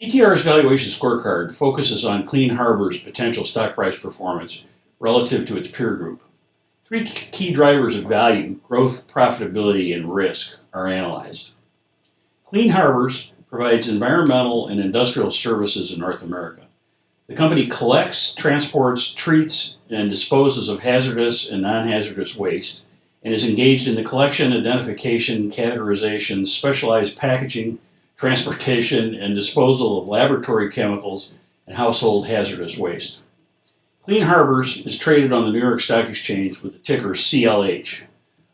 PTR's Valuation Scorecard focuses on Clean Harbor's potential stock price performance relative to its peer group. Three key drivers of value, growth, profitability, and risk, are analyzed. Clean Harbors provides environmental and industrial services in North America. The company collects, transports, treats, and disposes of hazardous and non-hazardous waste, and is engaged in the collection, identification, categorization, specialized packaging, transportation, and disposal of laboratory chemicals and household hazardous waste. Clean Harbors is traded on the New York Stock Exchange with the ticker CLH.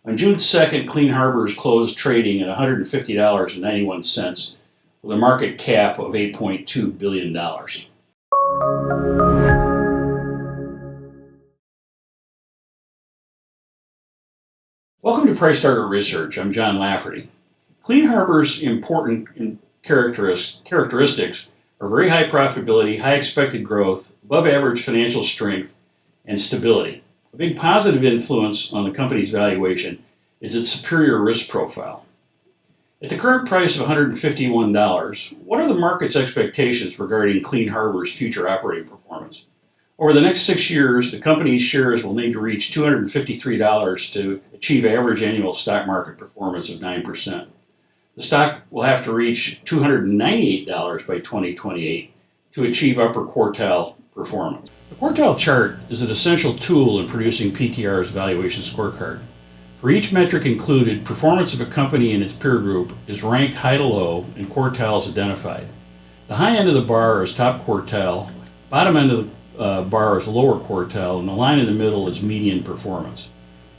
On June 2nd, Clean Harbors closed trading at $150.91 with a market cap of $8.2 billion. Welcome to Price Target Research. I'm John Lafferty. Clean Harbor's important characteristics are very high profitability, high expected growth, above average financial strength, and stability. A big positive influence on the company's valuation is its superior risk profile. At the current price of $151, what are the market's expectations regarding Clean Harbor's future operating performance? Over the next 6 years, the company's shares will need to reach $253 to achieve average annual stock market performance of 9%. The stock will have to reach $298 by 2028 to achieve upper quartile performance. The quartile chart is an essential tool in producing PTR's valuation scorecard. For each metric included, performance of a company in its peer group is ranked high to low and quartiles identified. The high end of the bar is top quartile, bottom end of the bar is lower quartile, and the line in the middle is median performance.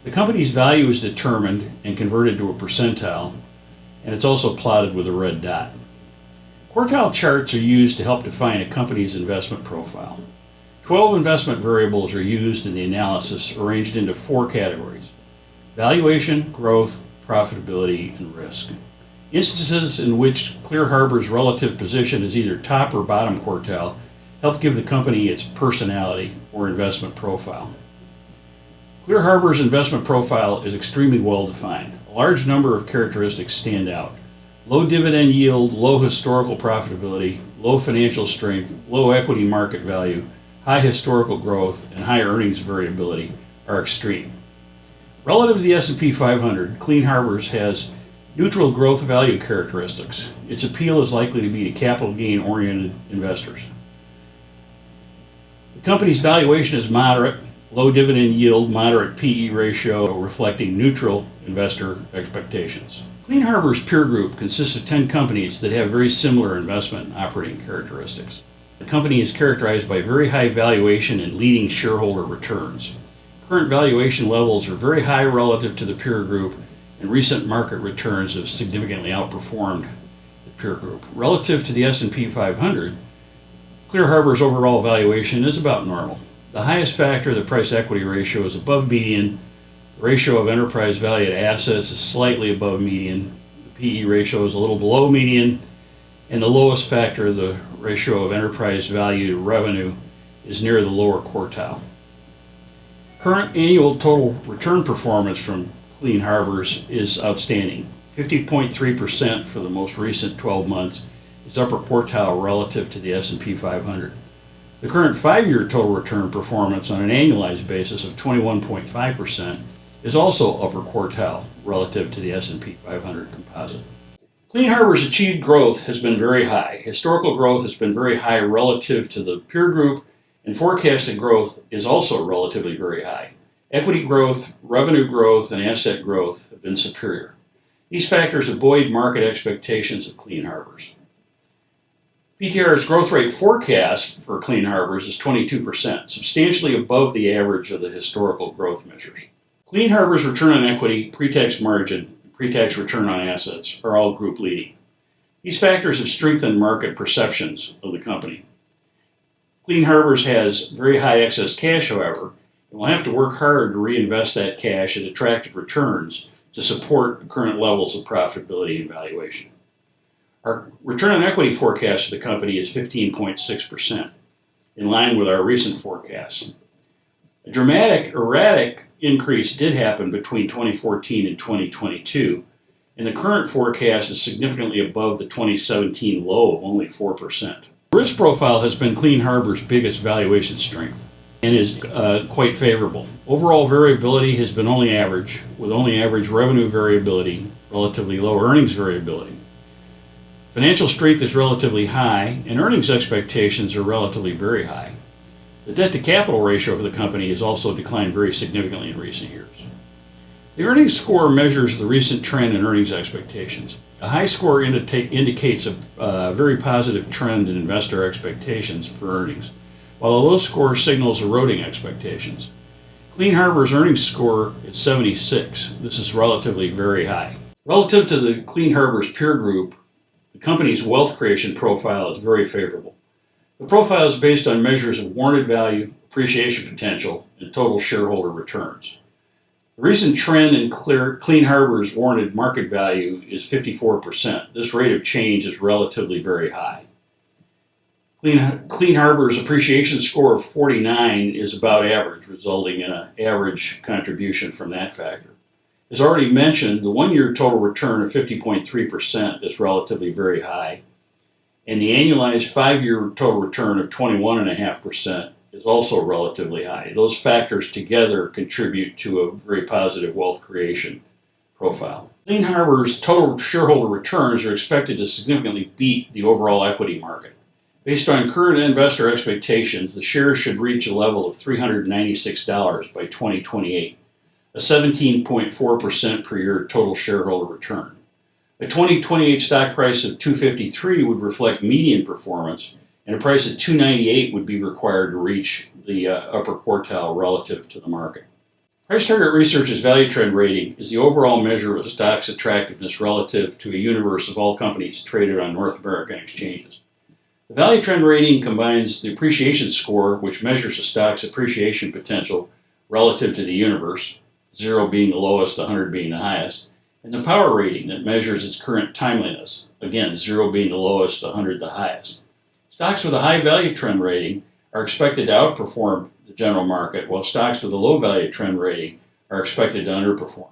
The company's value is determined and converted to a percentile, and it's also plotted with a red dot. Quartile charts are used to help define a company's investment profile. 12 investment variables are used in the analysis, arranged into 4 categories: valuation, growth, profitability, and risk. Instances in which Clear Harbor's relative position is either top or bottom quartile help give the company its personality or investment profile. Clear Harbor's investment profile is extremely well defined. A large number of characteristics stand out. Low dividend yield, low historical profitability, low financial strength, low equity market value, high historical growth, and high earnings variability are extreme. Relative to the S&P 500, Clean Harbors has neutral growth value characteristics. Its appeal is likely to be to capital gain oriented investors. The company's valuation is moderate, low dividend yield, moderate PE ratio, reflecting neutral investor expectations. Clean Harbor's peer group consists of 10 companies that have very similar investment and operating characteristics. The company is characterized by very high valuation and leading shareholder returns. Current valuation levels are very high relative to the peer group, and recent market returns have significantly outperformed the peer group. Relative to the S&P 500, Clear Harbor's overall valuation is about normal. The highest factor, the price-equity ratio, is above median. The ratio of enterprise value to assets is slightly above median. The PE ratio is a little below median. And the lowest factor, the ratio of enterprise value to revenue, is near the lower quartile. Current annual total return performance from Clean Harbors is outstanding. 50.3% for the most recent 12 months is upper quartile relative to the S&P 500. The current 5-year total return performance on an annualized basis of 21.5% is also upper quartile relative to the S&P 500 composite. Clean Harbor's achieved growth has been very high. Historical growth has been very high relative to the peer group, and forecasted growth is also relatively very high. Equity growth, revenue growth, and asset growth have been superior. These factors avoid market expectations of Clean Harbors. PTR's growth rate forecast for Clean Harbors is 22%, substantially above the average of the historical growth measures. Clean Harbors' return on equity, pre-tax margin, and pre-tax return on assets are all group leading. These factors have strengthened market perceptions of the company. Clean Harbors has very high excess cash, however, and will have to work hard to reinvest that cash at attractive returns to support the current levels of profitability and valuation. Our return on equity forecast for the company is 15.6%, in line with our recent forecasts. A dramatic, erratic increase did happen between 2014 and 2022, and the current forecast is significantly above the 2017 low of only 4%. The risk profile has been Clean Harbor's biggest valuation strength and is quite favorable. Overall variability has been only average, with only average revenue variability, relatively low earnings variability. Financial strength is relatively high, and earnings expectations are relatively very high. The debt-to-capital ratio for the company has also declined very significantly in recent years. The earnings score measures the recent trend in earnings expectations. A high score indicates a very positive trend in investor expectations for earnings, while a low score signals eroding expectations. Clean Harbor's earnings score is 76. This is relatively very high. Relative to the Clean Harbor's peer group, the company's wealth creation profile is very favorable. The profile is based on measures of warranted value, appreciation potential, and total shareholder returns. The recent trend in Clean Harbor's warranted market value is 54%. This rate of change is relatively very high. Clean Harbor's appreciation score of 49 is about average, resulting in an average contribution from that factor. As already mentioned, the one-year total return of 50.3% is relatively very high, and the annualized five-year total return of 21.5% is also relatively high. Those factors together contribute to a very positive wealth creation profile. Clean Harbor's total shareholder returns are expected to significantly beat the overall equity market. Based on current investor expectations, the shares should reach a level of $396 by 2028, a 17.4% per year total shareholder return. A 2028 stock price of $253 would reflect median performance, and a price of $298 would be required to reach the upper quartile relative to the market. Price Target Research's value trend rating is the overall measure of a stock's attractiveness relative to a universe of all companies traded on North American exchanges. The value trend rating combines the appreciation score, which measures a stock's appreciation potential relative to the universe, 0 being the lowest, 100 being the highest, and the power rating that measures its current timeliness, again, 0 being the lowest, 100 the highest. Stocks with a high value trend rating are expected to outperform the general market, while stocks with a low value trend rating are expected to underperform.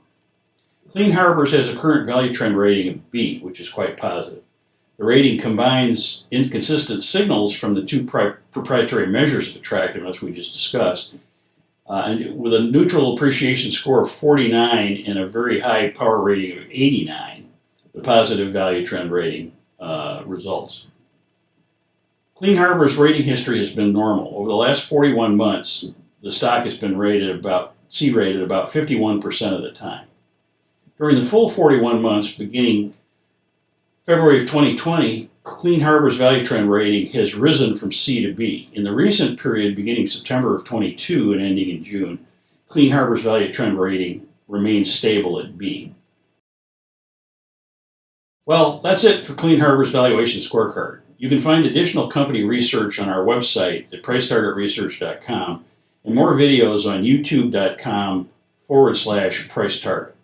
Clean Harbors has a current value trend rating of B, which is quite positive. The rating combines inconsistent signals from the two proprietary measures of attractiveness we just discussed, and with a neutral appreciation score of 49 and a very high power rating of 89, the positive value trend rating results. Clean Harbor's rating history has been normal. Over the last 41 months, the stock has been C-rated about 51% of the time. During the full 41 months, beginning February of 2020, Clean Harbor's value trend rating has risen from C to B. In the recent period, beginning September of 22 and ending in June, Clean Harbor's value trend rating remains stable at B. Well, that's it for Clean Harbor's Valuation Scorecard. You can find additional company research on our website at pricetargetresearch.com and more videos on youtube.com/pricetarget.